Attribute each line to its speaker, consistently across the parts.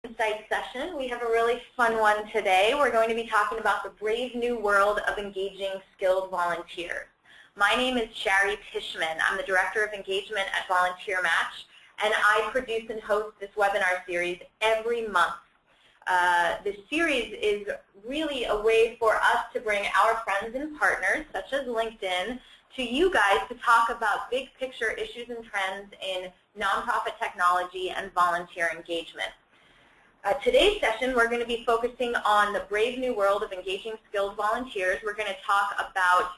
Speaker 1: Insight session. We have a really fun one today. We're going to be talking about the brave new world of engaging skilled volunteers. My name is Shari Tishman. I'm the Director of Engagement at VolunteerMatch, and I produce and host this webinar series every month. This series is really a way for us to bring our friends and partners, such as LinkedIn, to you guys to talk about big picture issues and trends in nonprofit technology and volunteer engagement. Today's session, we're going to be focusing on the brave new world of engaging skilled volunteers. We're going to talk about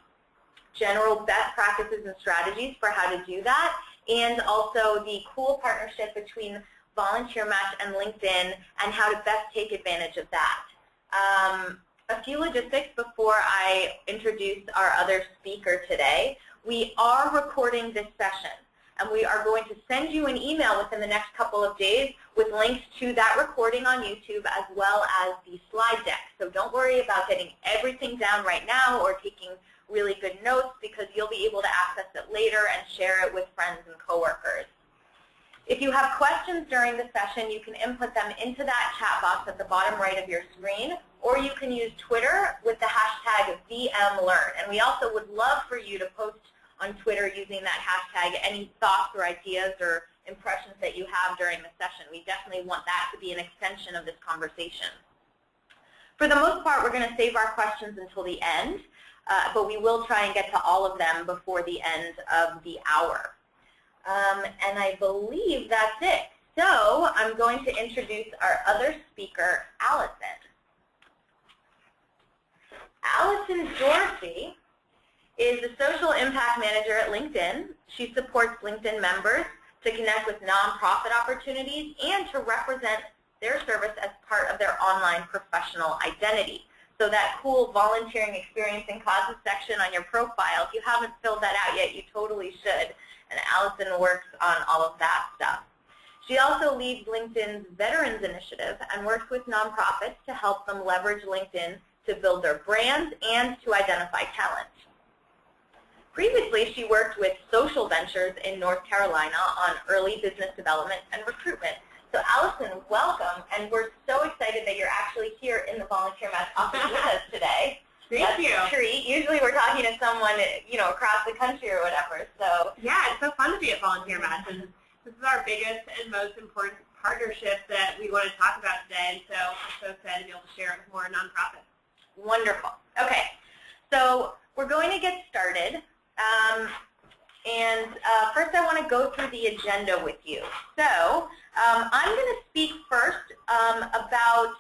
Speaker 1: general best practices and strategies for how to do that, and also the cool partnership between VolunteerMatch and LinkedIn and how to best take advantage of that. A few logistics before I introduce our other speaker today. We are recording this session, and we are going to send you an email within the next couple of days with links to that recording on YouTube as well as the slide deck. So don't worry about getting everything down right now or taking really good notes, because you'll be able to access it later and share it with friends and coworkers. If you have questions during the session, you can input them into that chat box at the bottom right of your screen, or you can use Twitter with the hashtag VMLearn. And we also would love for you to post on Twitter using that hashtag any thoughts or ideas or impressions that you have during the session. We definitely want that to be an extension of this conversation. For the most part, we're going to save our questions until the end, but we will try and get to all of them before the end of the hour. And I believe that's it. So I'm going to introduce our other speaker, Allison. Allison Dorsey is the Social Impact Manager at LinkedIn. She supports LinkedIn members to connect with nonprofit opportunities and to represent their service as part of their online professional identity. So that cool volunteering experience and causes section on your profile, if you haven't filled that out yet, you totally should. And Allison works on all of that stuff. She also leads LinkedIn's Veterans Initiative and works with nonprofits to help them leverage LinkedIn to build their brands and to identify talent. Previously, she worked with Social Ventures in North Carolina on early business development and recruitment. So Allison, welcome, and we're so excited that you're actually here in the VolunteerMatch office with us today.
Speaker 2: Thank you.
Speaker 1: That's a treat. Usually we're talking to someone, across the country or whatever. So
Speaker 2: yeah, it's so fun to be at VolunteerMatch, and this is our biggest and most important partnership that we want to talk about today. And so I'm so excited to be able to share it with more nonprofits.
Speaker 1: Wonderful. Okay, so we're going to get started. First I want to go through the agenda with you. So I'm going to speak first about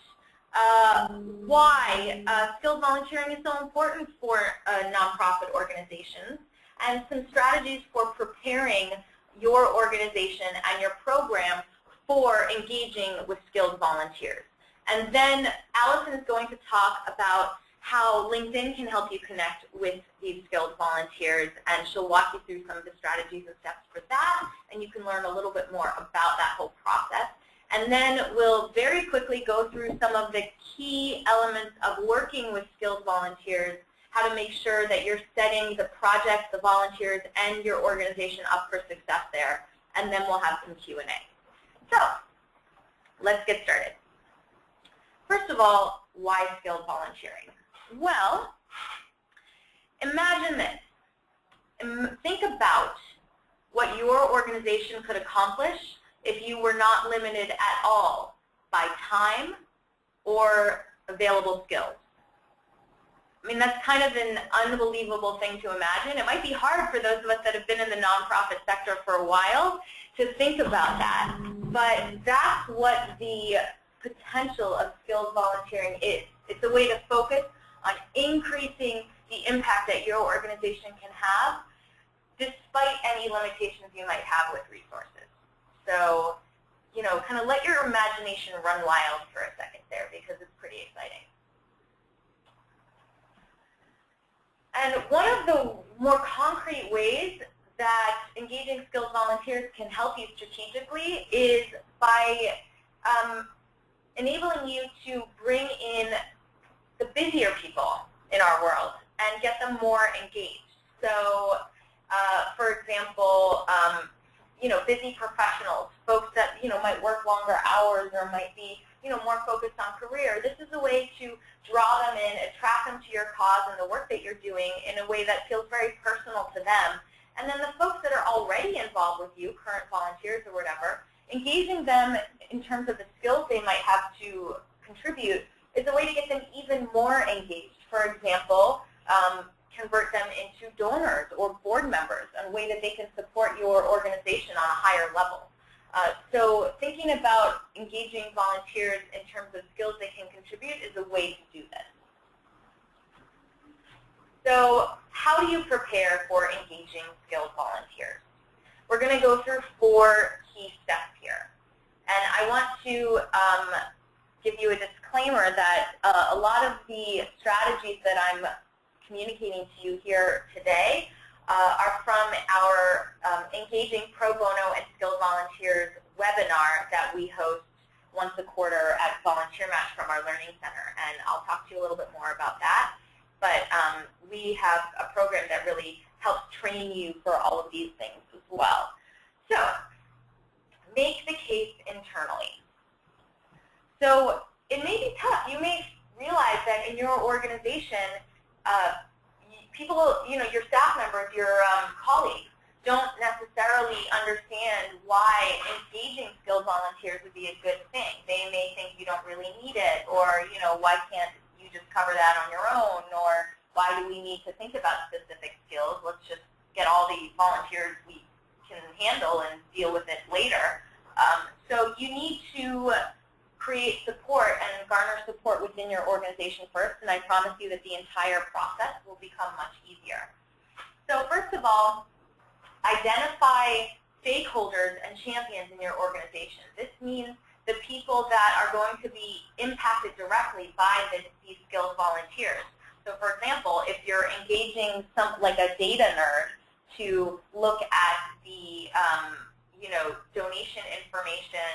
Speaker 1: why skilled volunteering is so important for nonprofit organizations and some strategies for preparing your organization and your program for engaging with skilled volunteers. And then Allison is going to talk about how LinkedIn can help you connect with these skilled volunteers, and she'll walk you through some of the strategies and steps for that, and you can learn a little bit more about that whole process. And then we'll very quickly go through some of the key elements of working with skilled volunteers, how to make sure that you're setting the projects, the volunteers, and your organization up for success there, and then we'll have some Q&A. So let's get started. First of all, why skilled volunteering? Well, imagine this. Think about what your organization could accomplish if you were not limited at all by time or available skills. I mean, that's kind of an unbelievable thing to imagine. It might be hard for those of us that have been in the nonprofit sector for a while to think about that, but that's what the potential of skilled volunteering is. It's a way to focus on increasing the impact that your organization can have despite any limitations you might have with resources. So, kind of let your imagination run wild for a second there, because it's pretty exciting. And one of the more concrete ways that engaging skilled volunteers can help you strategically is by enabling you to bring in the busier people in our world and get them more engaged. So, for example, busy professionals, folks that might work longer hours or might be more focused on career, this is a way to draw them in, attract them to your cause and the work that you're doing in a way that feels very personal to them. And then the folks that are already involved with you, current volunteers or whatever, engaging them in terms of the skills they might have to contribute is a way to get them even more engaged. For example, convert them into donors or board members, a way that they can support your organization on a higher level. So thinking about engaging volunteers in terms of skills they can contribute is a way to do this. So how do you prepare for engaging skilled volunteers? We're going to go through 4 key steps here. And I want to give you a disclaimer that a lot of the strategies that I'm communicating to you here today are from our Engaging Pro Bono and Skilled Volunteers webinar that we host once a quarter at VolunteerMatch from our Learning Center. And I'll talk to you a little bit more about that. But we have a program that really helps train you for all of these things as well. So make the case internally. So it may be tough. You may realize that in your organization, people, your staff members, your colleagues, don't necessarily understand why engaging skilled volunteers would be a good thing. They may think you don't really need it, or why can't you just cover that on your own, or why do we need to think about specific skills? Let's just get all the volunteers we can handle and deal with it later. So you need to create support and garner support within your organization first, and I promise you that the entire process will become much easier. So first of all, identify stakeholders and champions in your organization. This means the people that are going to be impacted directly by these skilled volunteers. So for example, if you're engaging like a data nerd to look at the donation information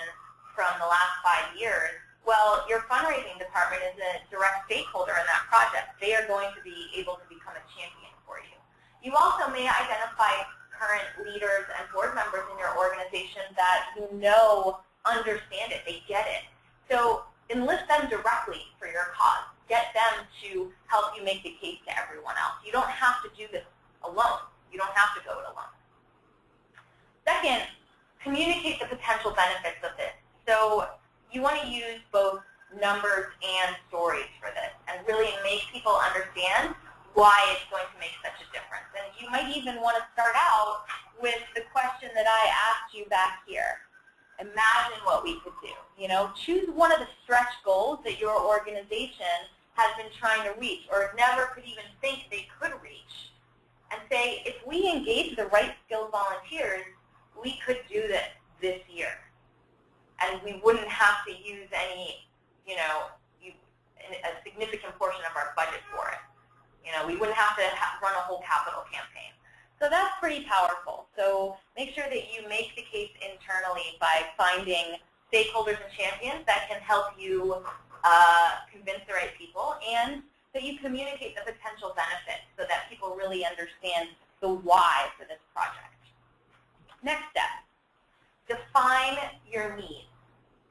Speaker 1: from the last 5 years, well, your fundraising department is a direct stakeholder in that project. They are going to be able to become a champion for you. You also may identify current leaders and board members in your organization that understand it, they get it. So enlist them directly for your cause. Get them to help you make the case to everyone else. You don't have to do this alone. You don't have to go it alone. Second, communicate the potential benefits of this. So you want to use both numbers and stories for this and really make people understand why it's going to make such a difference. And you might even want to start out with the question that I asked you back here. Imagine what we could do. Choose one of the stretch goals that your organization has been trying to reach or never could even think they could reach. And say, if we engage the right skilled volunteers, we could do this year. And we wouldn't have to use any, a significant portion of our budget for it. We wouldn't have to run a whole capital campaign. So that's pretty powerful. So make sure that you make the case internally by finding stakeholders and champions that can help you convince the right people, and that you communicate the potential benefits so that people really understand the why for this project. Next step, define your needs.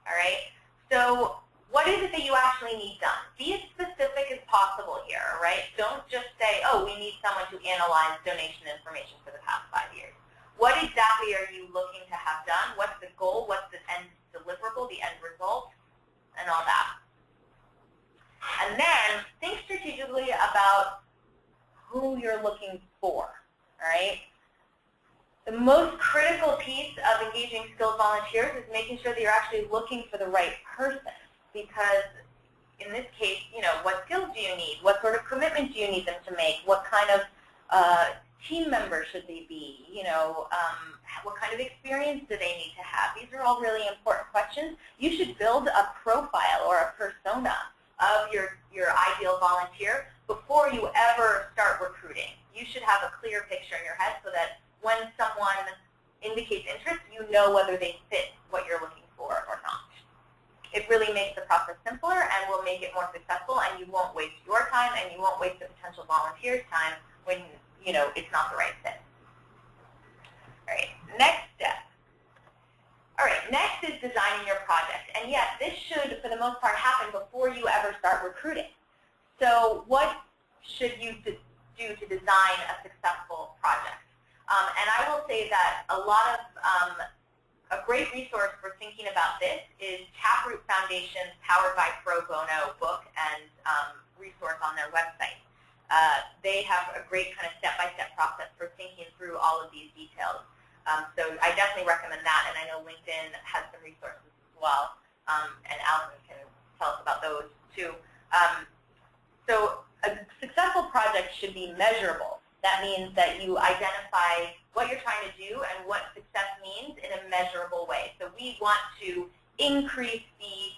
Speaker 1: All right? So what is it that you actually need done? Be as specific as possible here, right? Don't just say, oh, we need someone to analyze donation information for the past 5 years. What exactly are you looking to have done? What's the goal? What's the end deliverable, the end result, and all that? And then think strategically about who you're looking for, all right? The most critical piece of engaging skilled volunteers is making sure that you're actually looking for the right person, because in this case, what skills do you need? What sort of commitment do you need them to make? What kind of team member should they be? What kind of experience do they need to have? These are all really important questions. You should build a profile or a persona of your ideal volunteer before you ever start recruiting. You should have a clear picture in your head so that when someone indicates interest, you know whether they fit what you're looking for or not. It really makes the process simpler and will make it more successful, and you won't waste your time and you won't waste the potential volunteer's time when it's not the right fit. All right, next step. All right, next is designing your project. And yes, this should for the most part, happen before you ever start recruiting. So what should you do to design a successful project? And I will say that a great resource for thinking about this is Taproot Foundation's Powered by Pro Bono book and resource on their website. They have a great kind of step-by-step process for thinking through all of these details. So I definitely recommend that, and I know LinkedIn has some resources as well, and Allison can tell us about those too. So a successful project should be measurable. That means that you identify what you're trying to do and what success means in a measurable way. So we want to increase the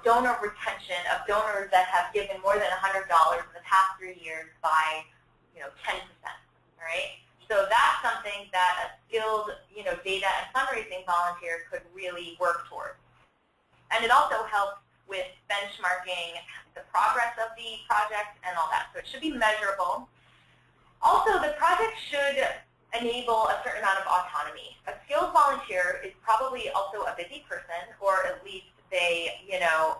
Speaker 1: donor retention of donors that have given more than $100 in the past 3 years by 10%. All right. So that's something that a skilled data and fundraising volunteer could really work towards. And it also helps with benchmarking the progress of the project and all that. So it should be measurable. Also, the project should enable a certain amount of autonomy. A skilled volunteer is probably also a busy person, or at least they,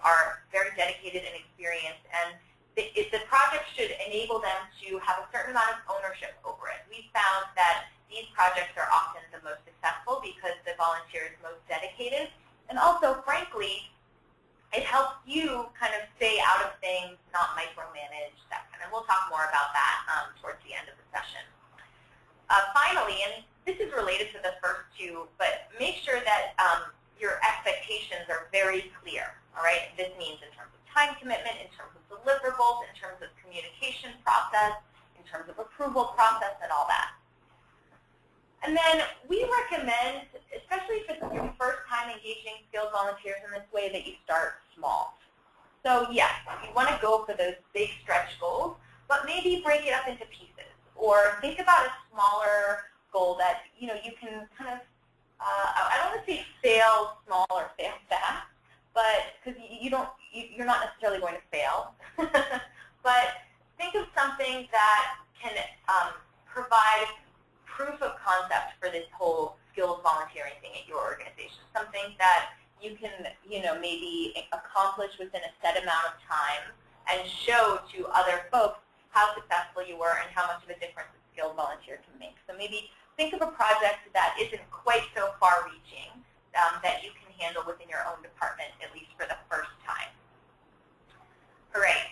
Speaker 1: are very dedicated and experienced, and the project should enable them to have a certain amount of ownership over it. We found that these projects are often the most successful because the volunteer is most dedicated, and also, frankly, it helps you kind of stay out of things, not micromanage, that kind of. We'll talk more about that towards the end of the session. Finally, and this is related to the first two, but make sure that your expectations are very clear, all right? This means in terms of time commitment, in terms of deliverables, in terms of communication process, in terms of approval process, and all that. And then we recommend, especially if it's your first time engaging skilled volunteers in this way, that you start small. So yes, you want to go for those big stretch goals, but maybe break it up into pieces, or think about a smaller goal that you can kind of, I don't want to say fail small or fail fast, but because you're not necessarily going to fail, but think of something that can provide proof of concept for this whole skilled volunteering thing at your organization, something that you can, maybe accomplish within a set amount of time and show to other folks how successful you were and how much of a difference a skilled volunteer can make. So maybe think of a project that isn't quite so far-reaching that you can handle within your own department, at least for the first time. All right.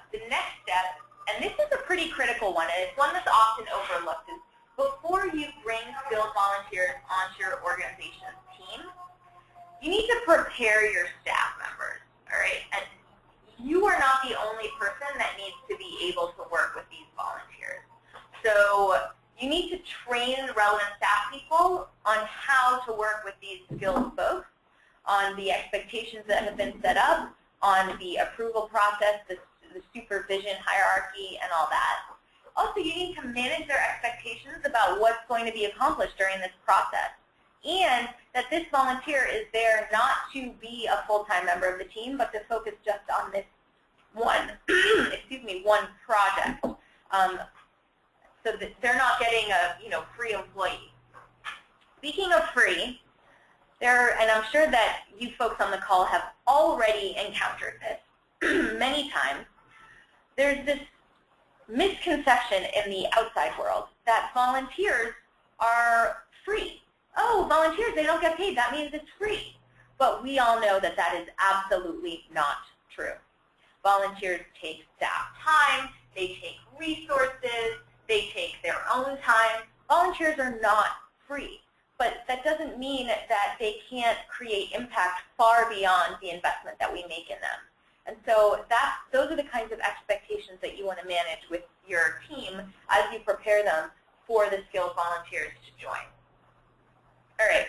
Speaker 1: The next step, and this is a pretty critical one, and it's one that's often overlooked, is before you bring skilled volunteers onto your organization's team, you need to prepare your staff members, all right? And you are not the only person that needs to be able to work with these volunteers. So you need to train relevant staff people on how to work with these skilled folks, on the expectations that have been set up, on the approval process, the supervision hierarchy, and all that. Also, you need to manage their expectations about what's going to be accomplished during this process, and that this volunteer is there not to be a full-time member of the team, but to focus just on this one, one project. So that they're not getting a free employee. Speaking of free, and I'm sure that you folks on the call have already encountered this many times, there's this misconception in the outside world that volunteers are free. Oh, volunteers, they don't get paid. That means it's free. But we all know that that is absolutely not true. Volunteers take staff time. They take resources. They take their own time. Volunteers are not free. But that doesn't mean that they can't create impact far beyond the investment that we make in them. And so those are the kinds of expectations that you want to manage with your team as you prepare them for the skilled volunteers to join. All right.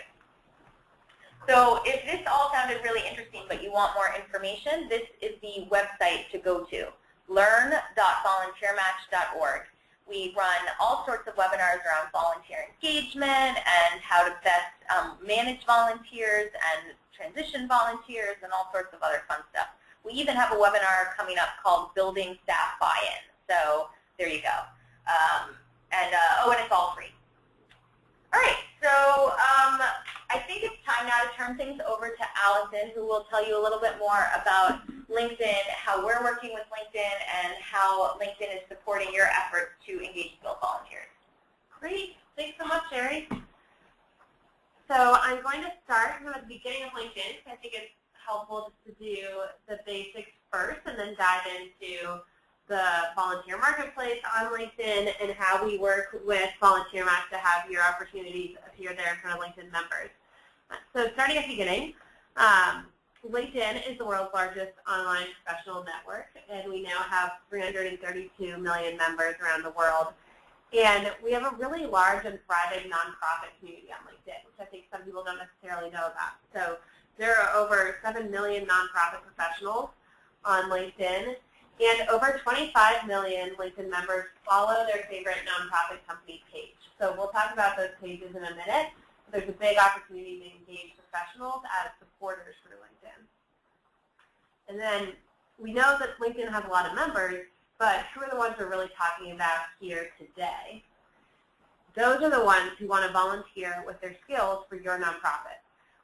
Speaker 1: So if this all sounded really interesting but you want more information, this is the website to go to, learn.volunteermatch.org. We run all sorts of webinars around volunteer engagement and how to best manage volunteers and transition volunteers and all sorts of other fun stuff. We even have a webinar coming up called Building Staff Buy-In. So there you go. And it's all free. All right, so I think it's time now to turn things over to Allison. Allison, who will tell you a little bit more about LinkedIn, how we're working with LinkedIn, and how LinkedIn is supporting your efforts to engage skilled volunteers.
Speaker 2: Great. Thanks so much, Sherry. So I'm going to start at the beginning of LinkedIn. I think it's helpful just to do the basics first and then dive into the volunteer marketplace on LinkedIn and how we work with VolunteerMatch to have your opportunities appear there in front of LinkedIn members. So starting at the beginning, LinkedIn is the world's largest online professional network, and we now have 332 million members around the world. And we have a really large and thriving nonprofit community on LinkedIn, which I think some people don't necessarily know about. So there are over 7 million nonprofit professionals on LinkedIn, and over 25 million LinkedIn members follow their favorite nonprofit company page. So we'll talk about those pages in a minute. There's a big opportunity to engage professionals as supporters for LinkedIn. And then we know that LinkedIn has a lot of members, but who are the ones we're really talking about here today? Those are the ones who want to volunteer with their skills for your nonprofit.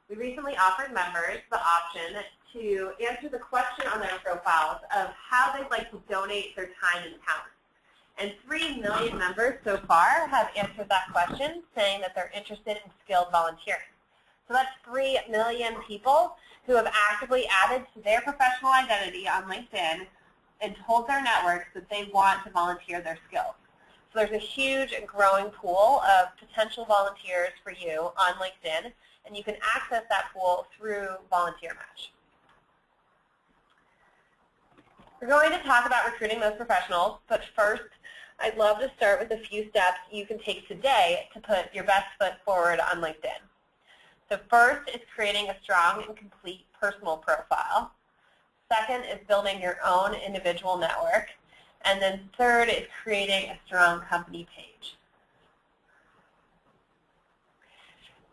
Speaker 2: We recently offered members the option to answer the question on their profiles of how they'd like to donate their time and talent. And 3 million members so far have answered that question, saying that they're interested in skilled volunteering. So that's 3 million people who have actively added to their professional identity on LinkedIn and told their networks that they want to volunteer their skills. So there's a huge and growing pool of potential volunteers for you on LinkedIn, and you can access that pool through VolunteerMatch. We're going to talk about recruiting those professionals, but first, I'd love to start with a few steps you can take today to put your best foot forward on LinkedIn. So first is creating a strong and complete personal profile. Second is building your own individual network. And then third is creating a strong company page.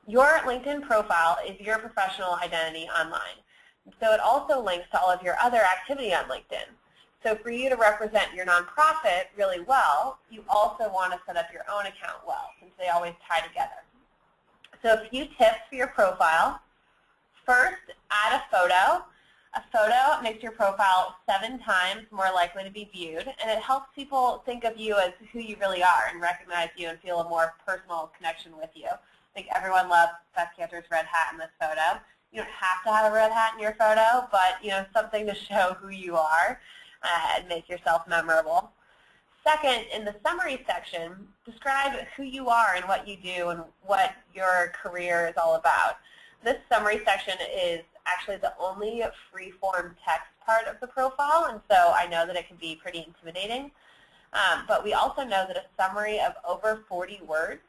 Speaker 2: Your LinkedIn profile is your professional identity online. So it also links to all of your other activity on LinkedIn. So for you to represent your nonprofit really well, you also want to set up your own account well, since they always tie together. So a few tips for your profile. First, add a photo. A photo makes your profile 7 times more likely to be viewed, and it helps people think of you as who you really are and recognize you and feel a more personal connection with you. I think everyone loves Beth Cantor's red hat in this photo. You don't have to have a red hat in your photo, but something to show who you are and make yourself memorable. Second, in the summary section, describe who you are and what you do and what your career is all about. This summary section is actually the only free-form text part of the profile, and so I know that it can be pretty intimidating. But we also know that a summary of over 40 words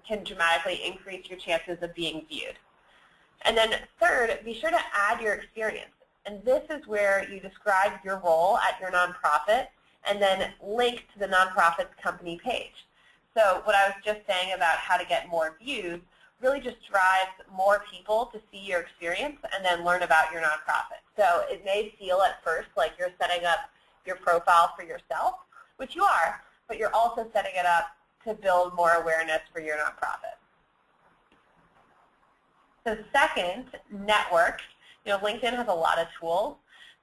Speaker 2: can dramatically increase your chances of being viewed. And then third, be sure to add your experience. And this is where you describe your role at your nonprofit and then link to the nonprofit's company page. So what I was just saying about how to get more views really just drives more people to see your experience and then learn about your nonprofit. So it may feel at first like you're setting up your profile for yourself, which you are, but you're also setting it up to build more awareness for your nonprofit. So second, network. LinkedIn has a lot of tools,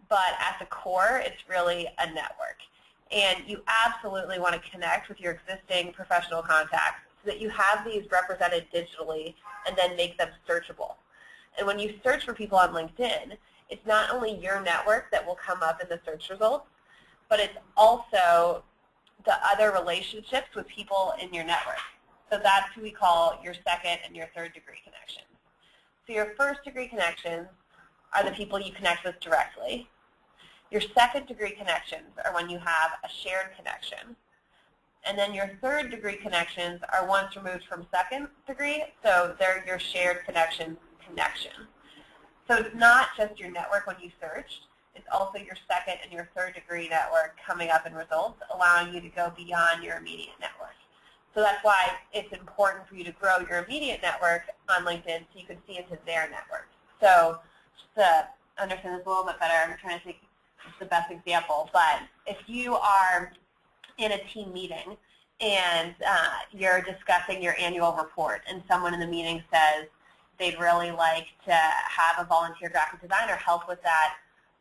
Speaker 2: but at the core, it's really a network. And you absolutely want to connect with your existing professional contacts so that you have these represented digitally and then make them searchable. And when you search for people on LinkedIn, it's not only your network that will come up in the search results, but it's also the other relationships with people in your network. So that's who we call your second and your third degree connections. So your first degree connections are the people you connect with directly. Your second degree connections are when you have a shared connection. And then your third degree connections are ones removed from second degree, so they're your shared connection. So it's not just your network when you searched, it's also your second and your third degree network coming up in results, allowing you to go beyond your immediate network. So that's why it's important for you to grow your immediate network on LinkedIn so you can see into their network. So just to understand this a little bit better, I'm trying to think of the best example, but if you are in a team meeting and you're discussing your annual report and someone in the meeting says, they'd really like to have a volunteer graphic designer help with that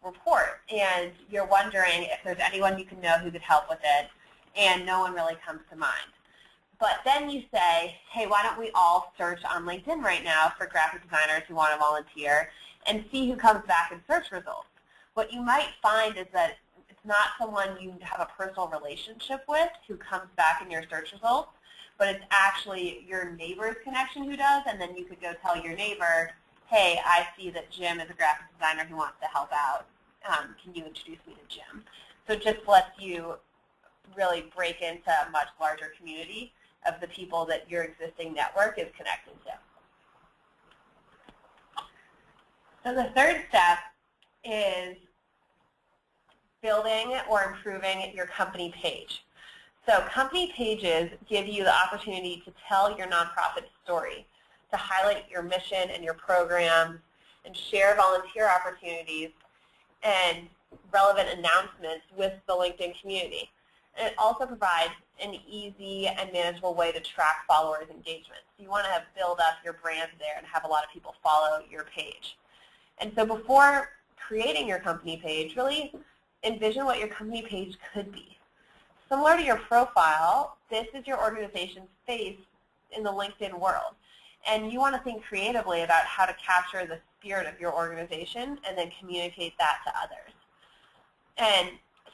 Speaker 2: report, and you're wondering if there's anyone you can know who could help with it, and no one really comes to mind. But then you say, hey, why don't we all search on LinkedIn right now for graphic designers who want to volunteer and see who comes back in search results. What you might find is that it's not someone you have a personal relationship with who comes back in your search results, but it's actually your neighbor's connection who does, and then you could go tell your neighbor, hey, I see that Jim is a graphic designer who wants to help out. Can you introduce me to Jim? So it just lets you really break into a much larger community of the people that your existing network is connected to. So the third step is building or improving your company page. So company pages give you the opportunity to tell your nonprofit story, to highlight your mission and your programs, and share volunteer opportunities and relevant announcements with the LinkedIn community. And it also provides an easy and manageable way to track followers' engagement. So you want to build up your brand there and have a lot of people follow your page. And so before creating your company page, really envision what your company page could be. Similar to your profile, this is your organization's face in the LinkedIn world. And you want to think creatively about how to capture the spirit of your organization and then communicate that to others. And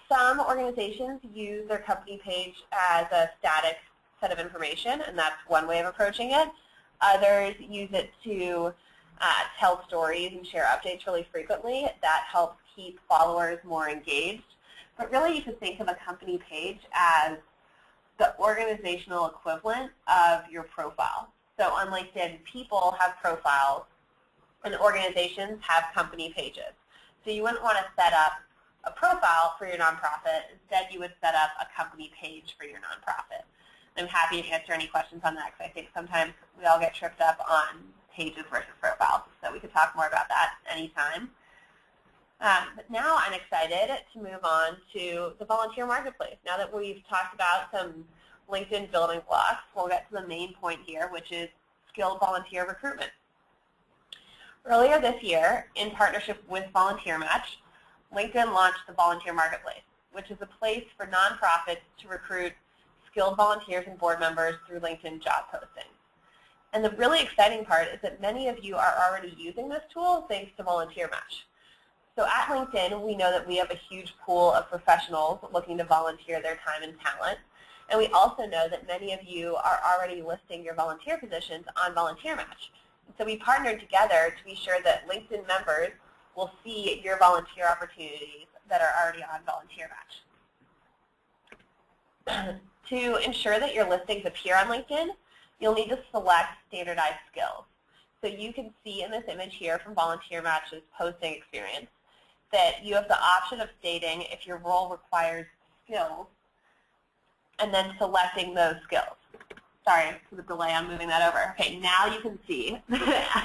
Speaker 2: some organizations use their company page as a static set of information, and that's one way of approaching it. Others use it to tell stories and share updates really frequently. That helps keep followers more engaged. But really, you should think of a company page as the organizational equivalent of your profile. So on LinkedIn, people have profiles, and organizations have company pages. So you wouldn't want to set up a profile for your nonprofit. Instead, you would set up a company page for your nonprofit. I'm happy to answer any questions on that because I think sometimes we all get tripped up on pages versus profiles. So we could talk more about that anytime. But now I'm excited to move on to the volunteer marketplace. Now that we've talked about some LinkedIn building blocks, we'll get to the main point here, which is skilled volunteer recruitment. Earlier this year, in partnership with VolunteerMatch, LinkedIn launched the Volunteer Marketplace, which is a place for nonprofits to recruit skilled volunteers and board members through LinkedIn job postings. And the really exciting part is that many of you are already using this tool thanks to VolunteerMatch. So at LinkedIn, we know that we have a huge pool of professionals looking to volunteer their time and talent. And we also know that many of you are already listing your volunteer positions on VolunteerMatch. So we partnered together to be sure that LinkedIn members will see your volunteer opportunities that are already on VolunteerMatch. To ensure that your listings appear on LinkedIn, you'll need to select standardized skills. So you can see in this image here from VolunteerMatch's posting experience that you have the option of stating if your role requires skills and then selecting those skills. Sorry for the delay on moving that over. Okay, now you can see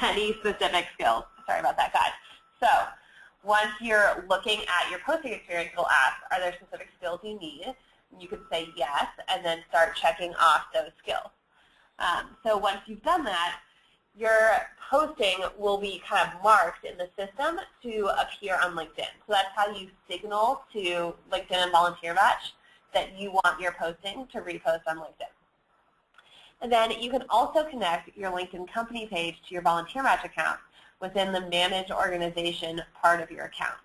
Speaker 2: any specific skills. Sorry about that, guys. So once you're looking at your posting experience, it'll ask, are there specific skills you need? And you can say yes, and then start checking off those skills. So once you've done that, your posting will be kind of marked in the system to appear on LinkedIn. So that's how you signal to LinkedIn and VolunteerMatch that you want your posting to repost on LinkedIn. And then you can also connect your LinkedIn company page to your VolunteerMatch account within the Manage Organization part of your account.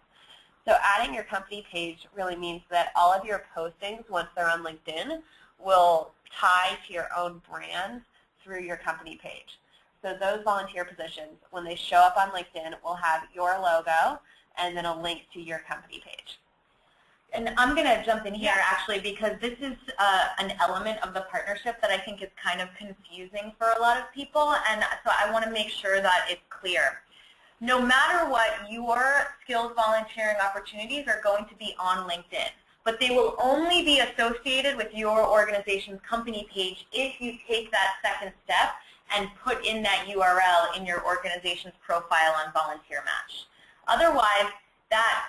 Speaker 2: So adding your company page really means that all of your postings, once they're on LinkedIn, will tie to your own brand through your company page. So those volunteer positions, when they show up on LinkedIn, will have your logo and then a link to your company page.
Speaker 1: And I'm going to jump in here actually because this is an element of the partnership that I think is kind of confusing for a lot of people, and so I want to make sure that it's clear. No matter what, your skilled volunteering opportunities are going to be on LinkedIn, but they will only be associated with your organization's company page if you take that second step and put in that URL in your organization's profile on VolunteerMatch. Otherwise, that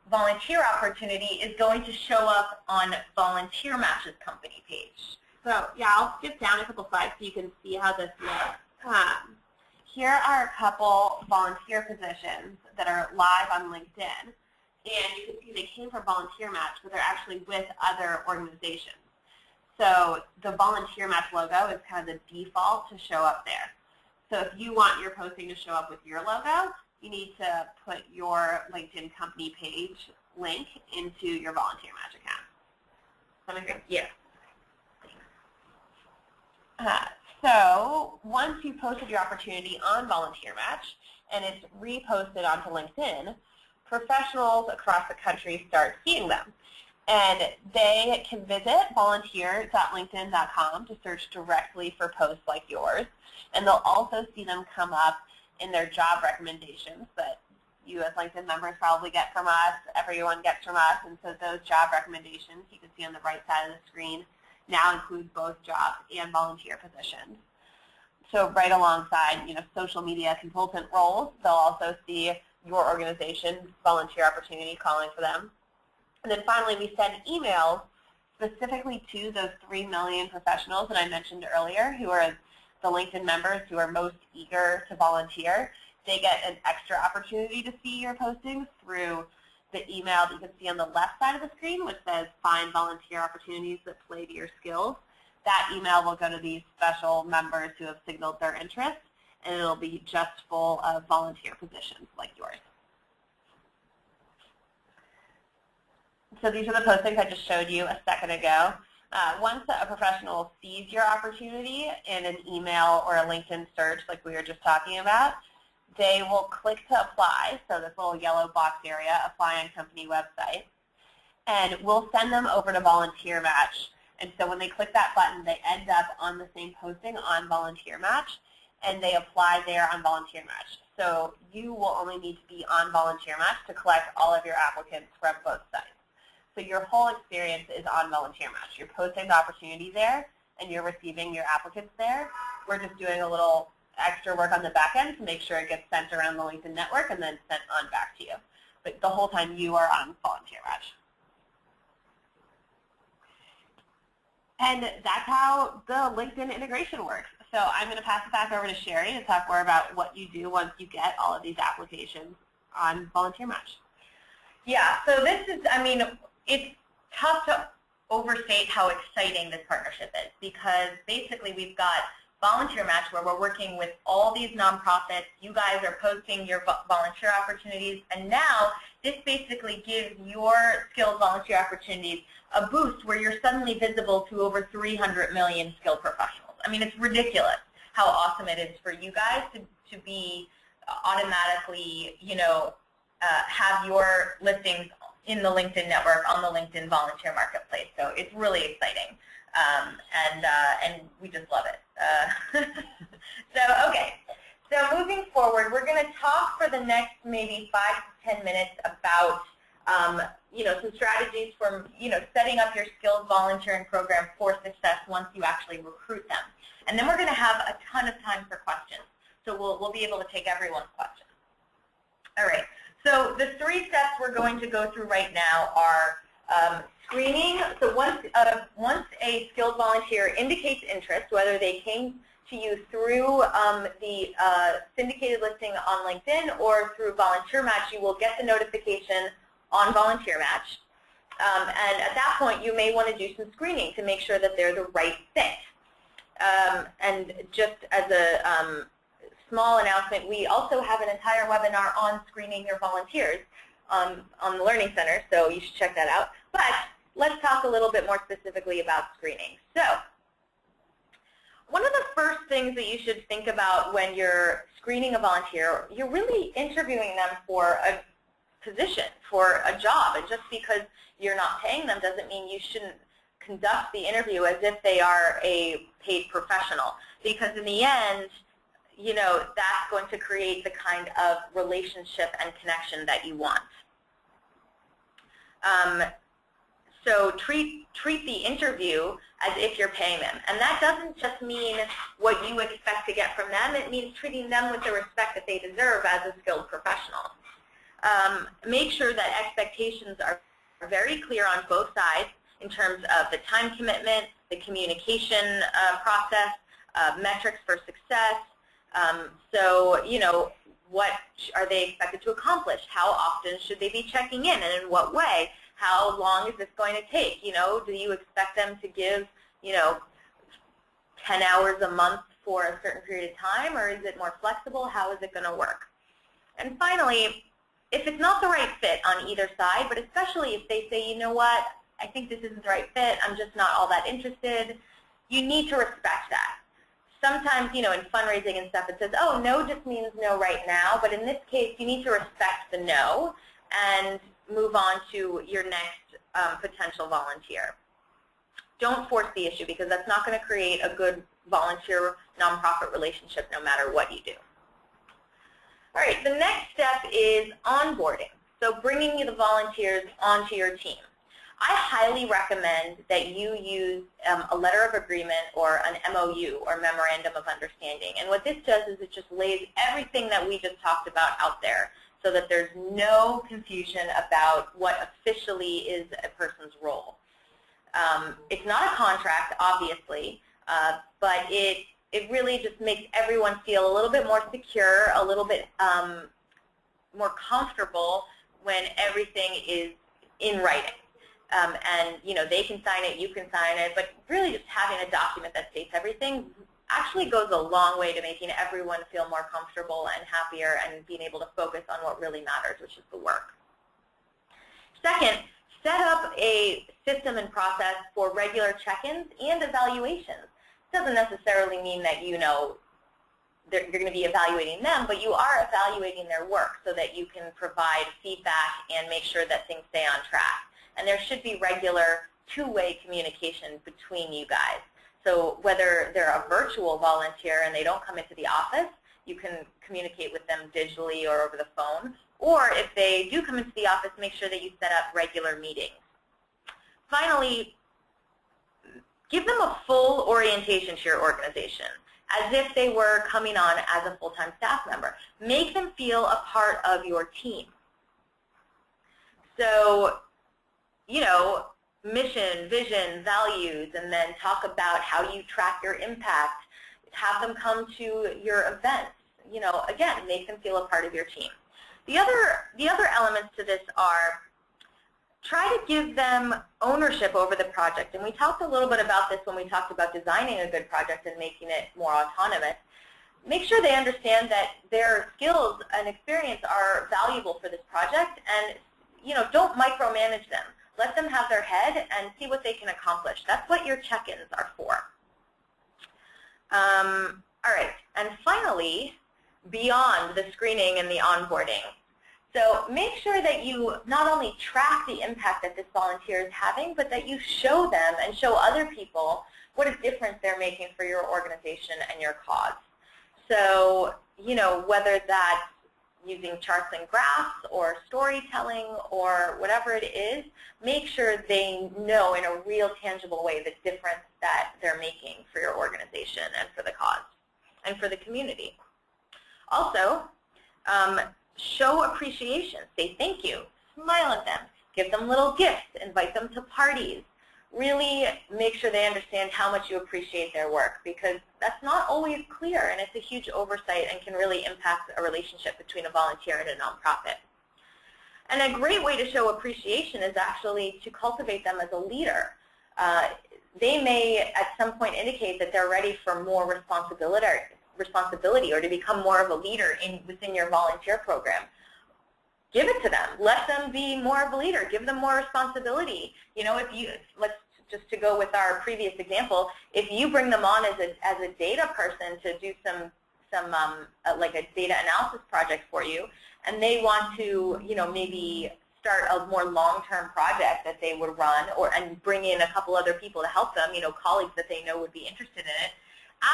Speaker 1: volunteer opportunity is going to show up on VolunteerMatch's company page.
Speaker 2: So yeah, I'll skip down a couple slides so you can see how this looks. here are a couple volunteer positions that are live on LinkedIn. And you can see they came from VolunteerMatch, but they're actually with other organizations. So the VolunteerMatch logo is kind of the default to show up there. So if you want your posting to show up with your logo, you need to put your LinkedIn company page link into your VolunteerMatch account. Does that make sense?
Speaker 1: Yeah.
Speaker 2: So once you've posted your opportunity on VolunteerMatch and it's reposted onto LinkedIn, professionals across the country start seeing them. And they can visit volunteer.linkedin.com to search directly for posts like yours. And they'll also see them come up in their job recommendations that you as LinkedIn members probably get from us, everyone gets from us. And so those job recommendations you can see on the right side of the screen now include both jobs and volunteer positions. So right alongside, social media consultant roles, they'll also see your organization's volunteer opportunity calling for them. And then finally, we send emails specifically to those 3 million professionals that I mentioned earlier who are the LinkedIn members who are most eager to volunteer. They get an extra opportunity to see your postings through the email that you can see on the left side of the screen, which says Find Volunteer Opportunities That Play to Your Skills. That email will go to these special members who have signaled their interest, and it'll be just full of volunteer positions like yours. So these are the postings I just showed you a second ago. Once a professional sees your opportunity in an email or a LinkedIn search like we were just talking about, they will click to apply, so this little yellow box area, apply on company website, and we'll send them over to VolunteerMatch. And so when they click that button, they end up on the same posting on VolunteerMatch, and they apply there on VolunteerMatch. So you will only need to be on VolunteerMatch to collect all of your applicants from both sites. So your whole experience is on VolunteerMatch. You're posting the opportunity there, and you're receiving your applicants there. We're just doing a little extra work on the back end to make sure it gets sent around the LinkedIn network and then sent on back to you. But the whole time you are on VolunteerMatch. And that's how the LinkedIn integration works. So I'm going to pass it back over to Sherry to talk more about what you do once you get all of these applications on VolunteerMatch.
Speaker 1: Yeah, so this is, it's tough to overstate how exciting this partnership is because basically we've got VolunteerMatch where we're working with all these nonprofits. You guys are posting your volunteer opportunities, and now this basically gives your skilled volunteer opportunities a boost where you're suddenly visible to over 300 million skilled professionals. It's ridiculous how awesome it is for you guys to be automatically, have your listings in the LinkedIn network on the LinkedIn volunteer marketplace. So it's really exciting, and we just love it. So moving forward, we're going to talk for the next maybe 5 to 10 minutes about some strategies for setting up your skilled volunteering program for success once you actually recruit them. And then we're going to have a ton of time for questions. So we'll be able to take everyone's questions. All right. So the 3 steps we're going to go through right now are screening. So once a skilled volunteer indicates interest, whether they came to you through the syndicated listing on LinkedIn or through VolunteerMatch, you will get the notification on VolunteerMatch. And at that point, you may want to do some screening to make sure that they're the right fit. And just as a small announcement, we also have an entire webinar on screening your volunteers on the Learning Center, so you should check that out. But let's talk a little bit more specifically about screening. So one of the first things that you should think about when you're screening a volunteer, you're really interviewing them for a position, for a job. And just because you're not paying them doesn't mean you shouldn't conduct the interview as if they are a paid professional. Because in the end, that's going to create the kind of relationship and connection that you want. So treat the interview as if you're paying them. And that doesn't just mean what you expect to get from them. It means treating them with the respect that they deserve as a skilled professional. Make sure that expectations are very clear on both sides in terms of the time commitment, the communication process, metrics for success, So, what are they expected to accomplish? How often should they be checking in, and in what way? How long is this going to take? Do you expect them to give, 10 hours a month for a certain period of time, or is it more flexible? How is it going to work? And finally, if it's not the right fit on either side, but especially if they say, you know what, I think this isn't the right fit, I'm just not all that interested, you need to respect that. Sometimes, in fundraising and stuff, it says, oh, no just means no right now, but in this case, you need to respect the no and move on to your next potential volunteer. Don't force the issue, because that's not going to create a good volunteer nonprofit relationship no matter what you do. All right, the next step is onboarding, so bringing the volunteers onto your team. I highly recommend that you use a letter of agreement or an MOU, or Memorandum of Understanding. And what this does is it just lays everything that we just talked about out there so that there's no confusion about what officially is a person's role. It's not a contract, obviously, but it really just makes everyone feel a little bit more secure, a little bit more comfortable when everything is in writing. And they can sign it, you can sign it, but really just having a document that states everything actually goes a long way to making everyone feel more comfortable and happier and being able to focus on what really matters, which is the work. Second, set up a system and process for regular check-ins and evaluations. It doesn't necessarily mean that you're going to be evaluating them, but you are evaluating their work so that you can provide feedback and make sure that things stay on track. And there should be regular two-way communication between you guys. So whether they're a virtual volunteer and they don't come into the office, you can communicate with them digitally or over the phone. Or if they do come into the office, make sure that you set up regular meetings. Finally, give them a full orientation to your organization, as if they were coming on as a full-time staff member. Make them feel a part of your team. So, mission, vision, values, and then talk about how you track your impact. Have them come to your events. Again, make them feel a part of your team. The other elements to this are try to give them ownership over the project. And we talked a little bit about this when we talked about designing a good project and making it more autonomous. Make sure they understand that their skills and experience are valuable for this project, and don't micromanage them. Let them have their head and see what they can accomplish. That's what your check-ins are for. All right, and finally, beyond the screening and the onboarding. So make sure that you not only track the impact that this volunteer is having, but that you show them and show other people what a difference they're making for your organization and your cause. So, whether that's using charts and graphs or storytelling or whatever it is, make sure they know in a real tangible way the difference that they're making for your organization and for the cause and for the community. Also, show appreciation. Say thank you. Smile at them. Give them little gifts. Invite them to parties. Really make sure they understand how much you appreciate their work, because that's not always clear, and it's a huge oversight and can really impact a relationship between a volunteer and a nonprofit. And a great way to show appreciation is actually to cultivate them as a leader. They may at some point indicate that they're ready for more responsibility or to become more of a leader within your volunteer program. Give it to them. Let them be more of a leader. Give them more responsibility. Let's just to go with our previous example, if you bring them on as a data person to do some like a data analysis project for you, and they want to maybe start a more long-term project that they would run, and bring in a couple other people to help them, colleagues that they know would be interested in it.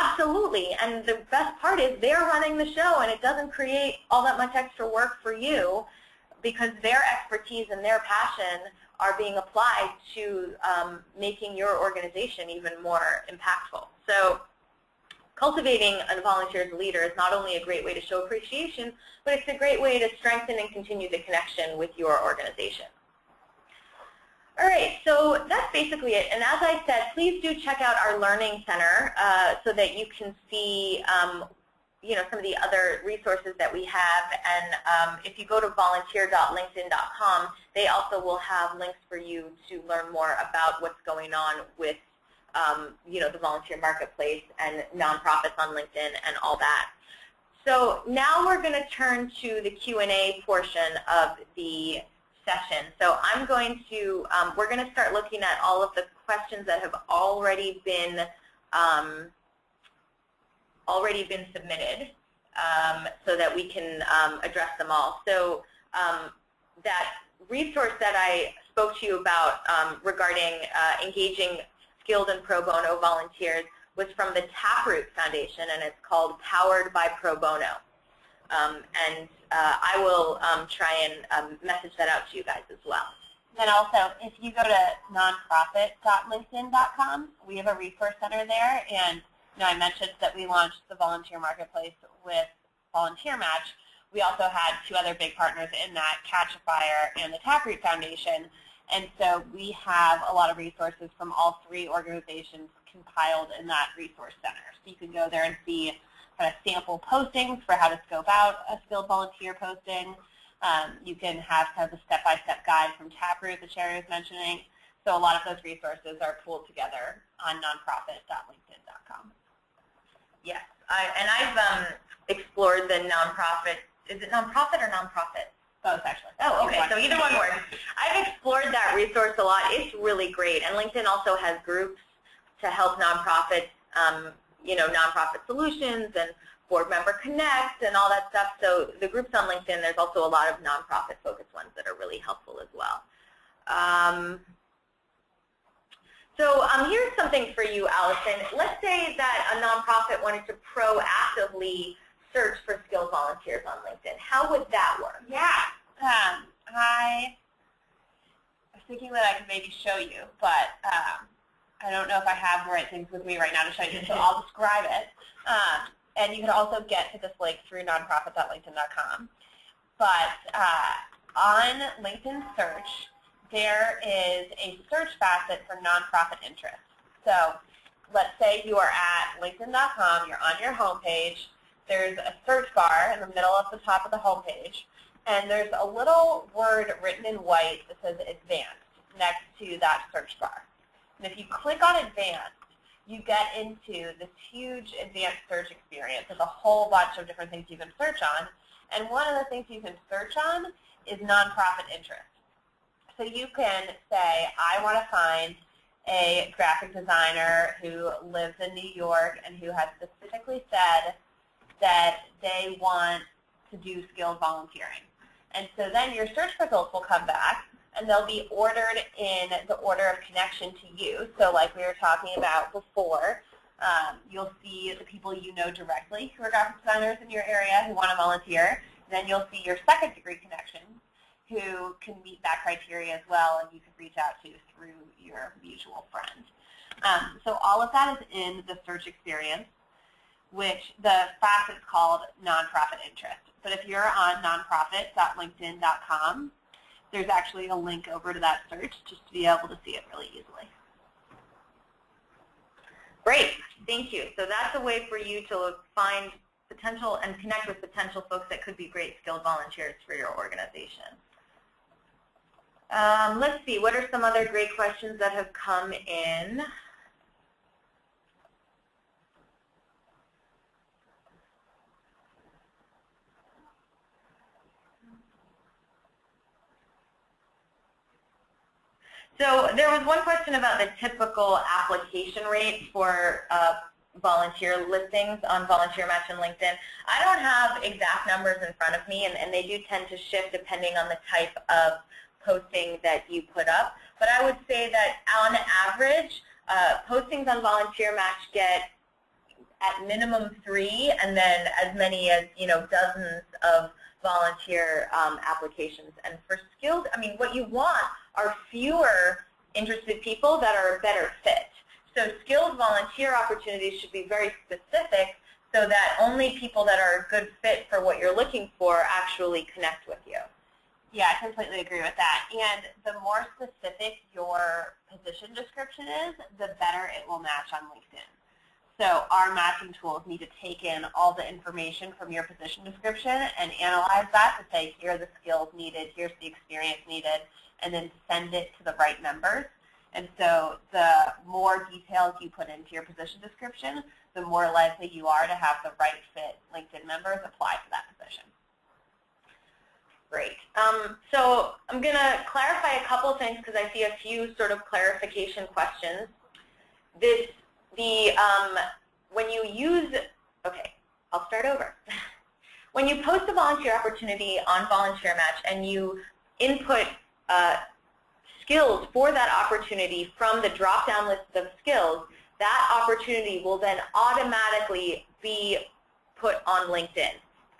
Speaker 1: Absolutely, and the best part is they're running the show, and it doesn't create all that much extra work for you, because their expertise and their passion are being applied to making your organization even more impactful. So cultivating a volunteer as a leader is not only a great way to show appreciation, but it's a great way to strengthen and continue the connection with your organization. All right, so that's basically it. And as I said, please do check out our Learning Center so that you can see some of the other resources that we have. And if you go to volunteer.linkedin.com, they also will have links for you to learn more about what's going on with the volunteer marketplace and nonprofits on LinkedIn and all that. So now we're going to turn to the Q&A portion of the session. So I'm going to, we're going to start looking at all of the questions that have already been submitted so that we can address them all. So that resource that I spoke to you about regarding engaging skilled and pro bono volunteers was from the Taproot Foundation, and it's called Powered by Pro Bono. And I will try and message that out to you guys as well.
Speaker 2: And also, if you go to nonprofit.linkedin.com, we have a resource center there, and I mentioned that we launched the volunteer marketplace with VolunteerMatch. We also had two other big partners in that, Catch a Fire and the Taproot Foundation, and so we have a lot of resources from all three organizations compiled in that resource center. So you can go there and see kind of sample postings for how to scope out a skilled volunteer posting. You can have kind of the step-by-step guide from Taproot that Sherry was mentioning. So a lot of those resources are pooled together on nonprofit.linkedin.com.
Speaker 1: Yes, I've explored the nonprofit. Is it nonprofit or nonprofit?
Speaker 2: Both, actually.
Speaker 1: Oh, okay, so either one works. I've explored that resource a lot. It's really great. And LinkedIn also has groups to help nonprofits, nonprofit solutions and board member connect and all that stuff. So the groups on LinkedIn, there's also a lot of nonprofit focused ones that are really helpful as well. So here's something for you, Allison. Let's say that a nonprofit wanted to proactively search for skilled volunteers on LinkedIn. How would that work?
Speaker 2: Yeah. I was thinking that I could maybe show you, but I don't know if I have the right things with me right now to show you, so I'll describe it. And you can also get to this link through nonprofit.linkedin.com. But on LinkedIn search, there is a search facet for nonprofit interests. So let's say you are at linkedin.com, you're on your homepage, there's a search bar in the middle of the top of the homepage, and there's a little word written in white that says advanced next to that search bar. And if you click on advanced, you get into this huge advanced search experience with a whole bunch of different things you can search on. And one of the things you can search on is nonprofit interest. So you can say, I want to find a graphic designer who lives in New York and who has specifically said that they want to do skilled volunteering. And so then your search results will come back, and they'll be ordered in the order of connection to you. So like we were talking about before, you'll see the people you know directly who are graphic designers in your area who want to volunteer. Then you'll see your second-degree connections who can meet that criteria as well, and you can reach out to through your mutual friend. So all of that is in the search experience, which the facet is called nonprofit interest. But if you're on nonprofit.linkedin.com, there's actually a link over to that search just to be able to see it really easily.
Speaker 1: Great, thank you. So that's a way for you to find potential and connect with potential folks that could be great skilled volunteers for your organization. Let's see, what are some other great questions that have come in? So there was one question about the typical application rate for volunteer listings on VolunteerMatch and LinkedIn. I don't have exact numbers in front of me, and they do tend to shift depending on the type of posting that you put up. But I would say that on average, postings on VolunteerMatch get at minimum 3, and then as many as dozens of volunteer applications. And for skilled, I mean, what you want are fewer interested people that are a better fit. So skilled volunteer opportunities should be very specific so that only people that are a good fit for what you're looking for actually connect with you.
Speaker 2: Yeah, I completely agree with that. And the more specific your position description is, the better it will match on LinkedIn. So our matching tools need to take in all the information from your position description and analyze that to say, here are the skills needed, here's the experience needed, and then send it to the right members. And so the more details you put into your position description, the more likely you are to have the right fit LinkedIn members apply for that position.
Speaker 1: Great. So I'm going to clarify a couple things because I see a few sort of clarification questions. When you use, okay, I'll start over. When you post a volunteer opportunity on VolunteerMatch and you input skills for that opportunity from the drop-down list of skills, that opportunity will then automatically be put on LinkedIn,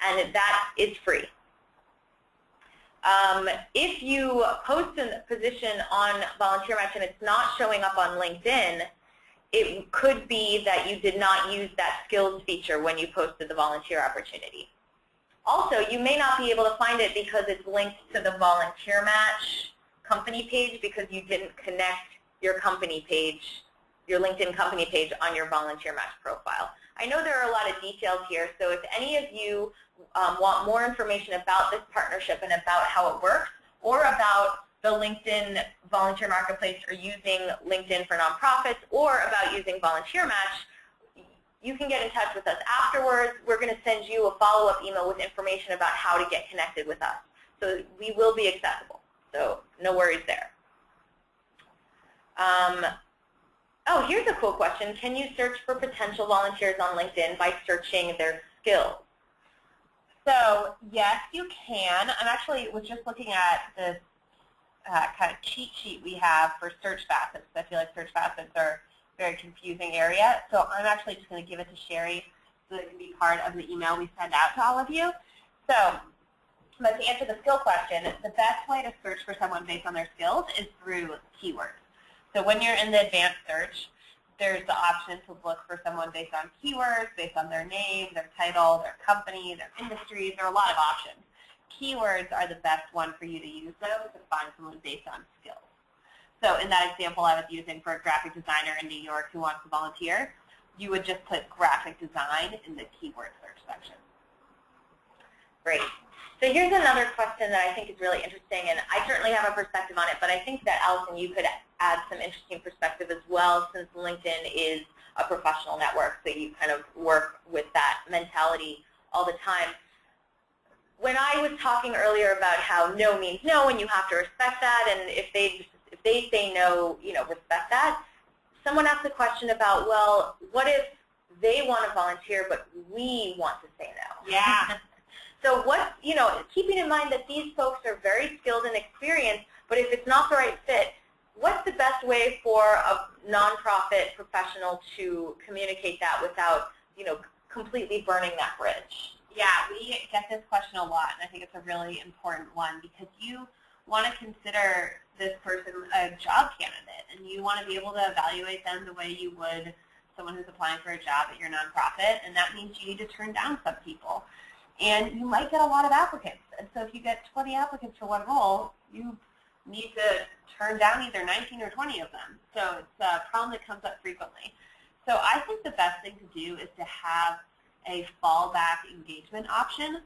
Speaker 1: and that is free. If you post a position on VolunteerMatch and it's not showing up on LinkedIn, it could be that you did not use that skills feature when you posted the volunteer opportunity. Also, you may not be able to find it because it's linked to the VolunteerMatch company page because you didn't connect your company page, your LinkedIn company page on your VolunteerMatch profile. I know there are a lot of details here, so if any of you want more information about this partnership and about how it works, or about the LinkedIn Volunteer Marketplace or using LinkedIn for nonprofits, or about using VolunteerMatch, you can get in touch with us afterwards. We're going to send you a follow-up email with information about how to get connected with us. So we will be accessible, so no worries there. Oh, here's a cool question. Can you search for potential volunteers on LinkedIn by searching their skills?
Speaker 2: So yes, you can. I'm actually was just looking at this kind of cheat sheet we have for search facets. I feel like search facets are a very confusing area. So I'm actually just going to give it to Sherry so that it can be part of the email we send out to all of you. So but to answer the skill question, the best way to search for someone based on their skills is through keywords. So when you're in the advanced search, there's the option to look for someone based on keywords, based on their name, their title, their company, their industries. There are a lot of options. Keywords are the best one for you to use, though, to find someone based on skills. So in that example I was using for a graphic designer in New York who wants to volunteer, you would just put graphic design in the keyword search section.
Speaker 1: Great. So here's another question that I think is really interesting, and I certainly have a perspective on it, but I think that, Allison, you could add some interesting perspective as well, since LinkedIn is a professional network, so you kind of work with that mentality all the time. When I was talking earlier about how no means no, and you have to respect that, and if they say no, respect that, someone asked a question about, well, what if they want to volunteer, but we want to say no?
Speaker 2: Yeah.
Speaker 1: So what, keeping in mind that these folks are very skilled and experienced, but if it's not the right fit, what's the best way for a nonprofit professional to communicate that without, completely burning that bridge?
Speaker 2: Yeah, we get this question a lot, and I think it's a really important one because you want to consider this person a job candidate, and you want to be able to evaluate them the way you would someone who's applying for a job at your nonprofit, and that means you need to turn down some people. And you might get a lot of applicants. And so if you get 20 applicants for one role, you need to turn down either 19 or 20 of them. So it's a problem that comes up frequently. So I think the best thing to do is to have a fallback engagement option.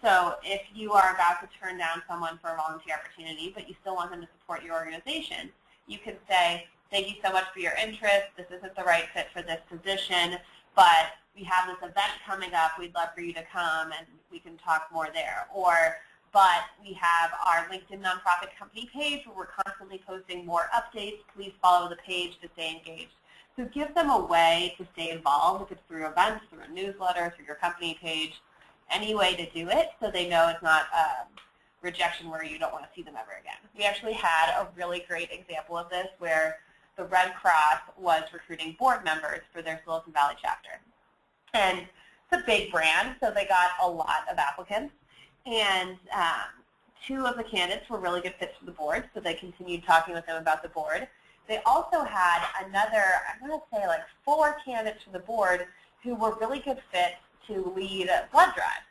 Speaker 2: So if you are about to turn down someone for a volunteer opportunity, but you still want them to support your organization, you can say, thank you so much for your interest. This isn't the right fit for this position, but we have this event coming up. We'd love for you to come, and we can talk more there. Or, but we have our LinkedIn nonprofit company page where we're constantly posting more updates. Please follow the page to stay engaged. So give them a way to stay involved, if it's through events, through a newsletter, through your company page, any way to do it so they know it's not a rejection where you don't want to see them ever again. We actually had a really great example of this where the Red Cross was recruiting board members for their Silicon Valley chapter. And it's a big brand, so they got a lot of applicants. And two of the candidates were really good fits for the board, so they continued talking with them about the board. They also had another, I'm going to say like 4 candidates for the board who were really good fits to lead blood drives.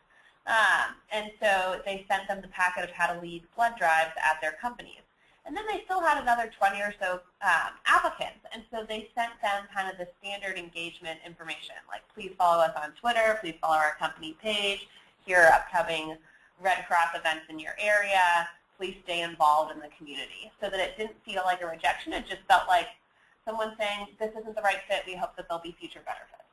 Speaker 2: And so they sent them the packet of how to lead blood drives at their companies. And then they still had another 20 or so applicants, and so they sent them kind of the standard engagement information, like please follow us on Twitter, please follow our company page, here are upcoming Red Cross events in your area, please stay involved in the community, so that it didn't feel like a rejection. It just felt like someone saying, this isn't the right fit, we hope that there'll be future better fits.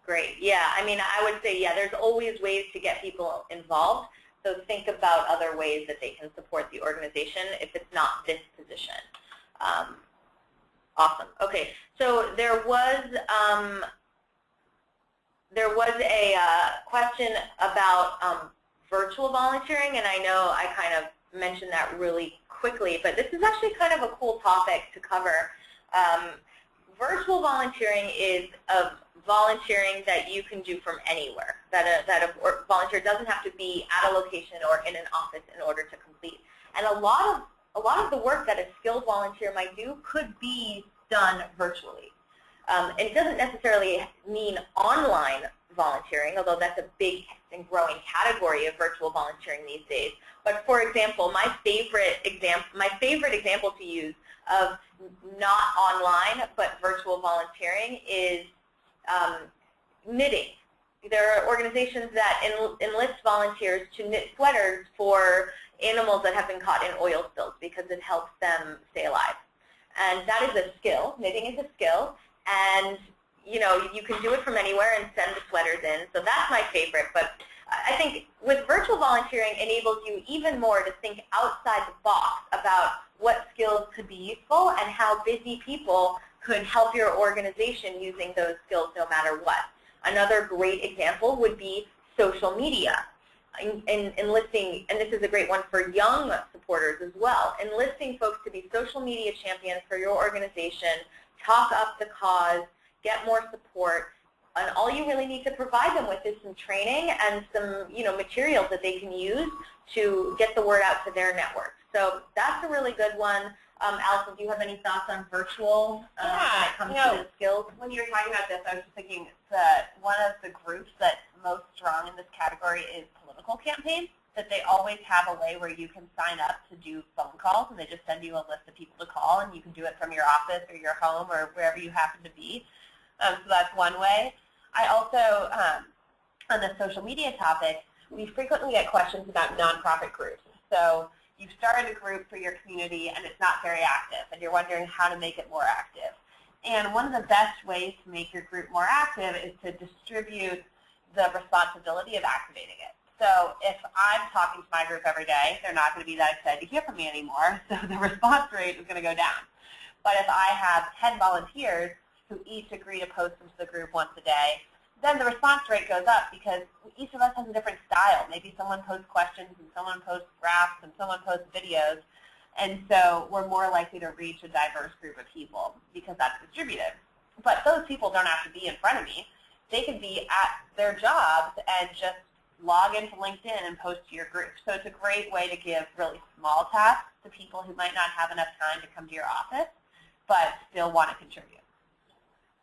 Speaker 1: Great. Yeah, I mean, I would say, yeah, there's always ways to get people involved. So think about other ways that they can support the organization if it's not this position. Awesome. Okay, so there was a question about virtual volunteering, and I know I kind of mentioned that really quickly, but this is actually kind of a cool topic to cover. Virtual volunteering is a volunteering that you can do from anywhere, that a volunteer doesn't have to be at a location or in an office in order to complete. And a lot of the work that a skilled volunteer might do could be done virtually. And it doesn't necessarily mean online volunteering, although that's a big and growing category of virtual volunteering these days. But for example, my favorite example to use of not online but virtual volunteering is knitting. There are organizations that enlist volunteers to knit sweaters for animals that have been caught in oil spills because it helps them stay alive. And that is a skill. Knitting is a skill, and you know, you can do it from anywhere and send the sweaters in. So that's my favorite. But I think with virtual volunteering enables you even more to think outside the box about what skills could be useful and how busy people could help your organization using those skills no matter what. Another great example would be social media. Enlisting, and this is a great one for young supporters as well, enlisting folks to be social media champions for your organization, talk up the cause, get more support, and all you really need to provide them with is some training and some, you know, materials that they can use to get the word out to their network. So that's a really good one. Allison, do you have any thoughts on virtual when it comes to the skills?
Speaker 2: When you were talking about this, I was just thinking that one of the groups that's most strong in this category is political campaigns, that they always have a way where you can sign up to do phone calls, and they just send you a list of people to call, and you can do it from your office or your home or wherever you happen to be. So that's one way. I also, on the social media topic, we frequently get questions about nonprofit groups. So you've started a group for your community and it's not very active, and you're wondering how to make it more active. And one of the best ways to make your group more active is to distribute the responsibility of activating it. So if I'm talking to my group every day, they're not going to be that excited to hear from me anymore, so the response rate is going to go down. But if I have 10 volunteers who each agree to post into the group once a day, then the response rate goes up because each of us has a different style. Maybe someone posts questions and someone posts graphs and someone posts videos. And so we're more likely to reach a diverse group of people because that's distributed. But those people don't have to be in front of me. They can be at their jobs and just log into LinkedIn and post to your group. So it's a great way to give really small tasks to people who might not have enough time to come to your office, but still want to contribute.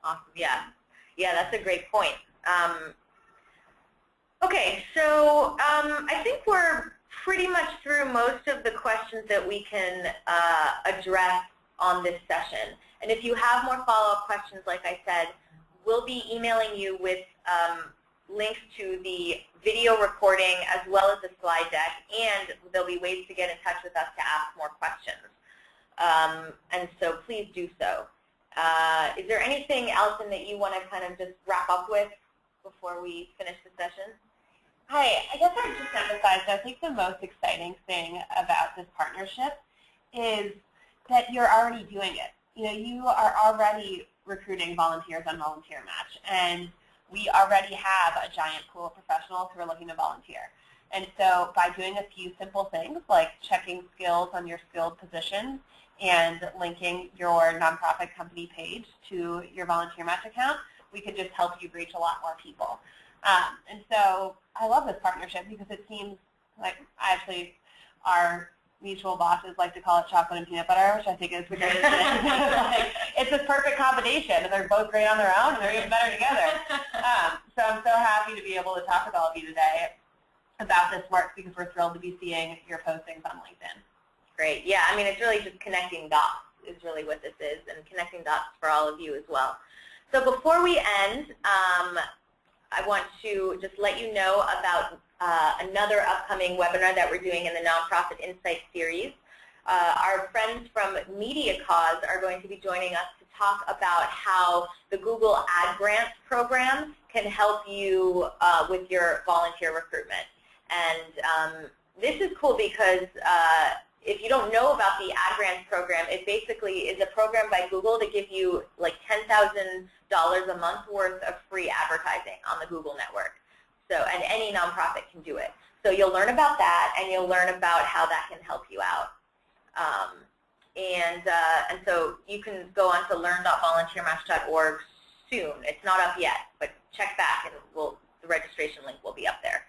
Speaker 1: Awesome. Yeah. Yeah, that's a great point. Okay, so I think we're pretty much through most of the questions that we can address on this session. And if you have more follow-up questions, like I said, we'll be emailing you with links to the video recording as well as the slide deck, and there'll be ways to get in touch with us to ask more questions. And so please do so. Is there anything, Allison, that you want to kind of just wrap up with before we finish the session?
Speaker 2: Hi, I guess I would just emphasize that I think the most exciting thing about this partnership is that you're already doing it. You know, you are already recruiting volunteers on VolunteerMatch, and we already have a giant pool of professionals who are looking to volunteer. And so by doing a few simple things like checking skills on your skilled positions and linking your nonprofit company page to your VolunteerMatch account, we can just help you reach a lot more people. And so I love this partnership because it seems like our mutual bosses like to call it chocolate and peanut butter, which I think is great. Like, it's this perfect combination, and they're both great on their own, and they're even better together. So I'm so happy to be able to talk with all of you today about this work because we're thrilled to be seeing your postings on LinkedIn.
Speaker 1: Great. Yeah, I mean, it's really just connecting dots is really what this is, and connecting dots for all of you as well. So before we end, I want to just let you know about another upcoming webinar that we're doing in the Nonprofit Insight series. Our friends from MediaCause are going to be joining us to talk about how the Google Ad Grants program can help you with your volunteer recruitment. And this is cool because if you don't know about the Ad Grants program, it basically is a program by Google to give you like $10,000 a month worth of free advertising on the Google network. So, and any nonprofit can do it. So you'll learn about that, and you'll learn about how that can help you out. And so you can go on to learn.volunteermatch.org soon. It's not up yet, but check back, and the registration link will be up there.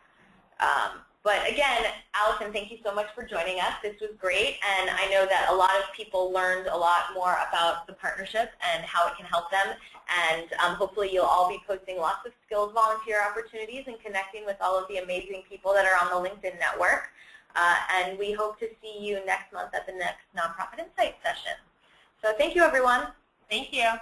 Speaker 1: But again, Allison, thank you so much for joining us. This was great, and I know that a lot of people learned a lot more about the partnership and how it can help them. And hopefully you'll all be posting lots of skilled volunteer opportunities and connecting with all of the amazing people that are on the LinkedIn network. And we hope to see you next month at the next Nonprofit Insight session. So thank you, everyone.
Speaker 2: Thank you.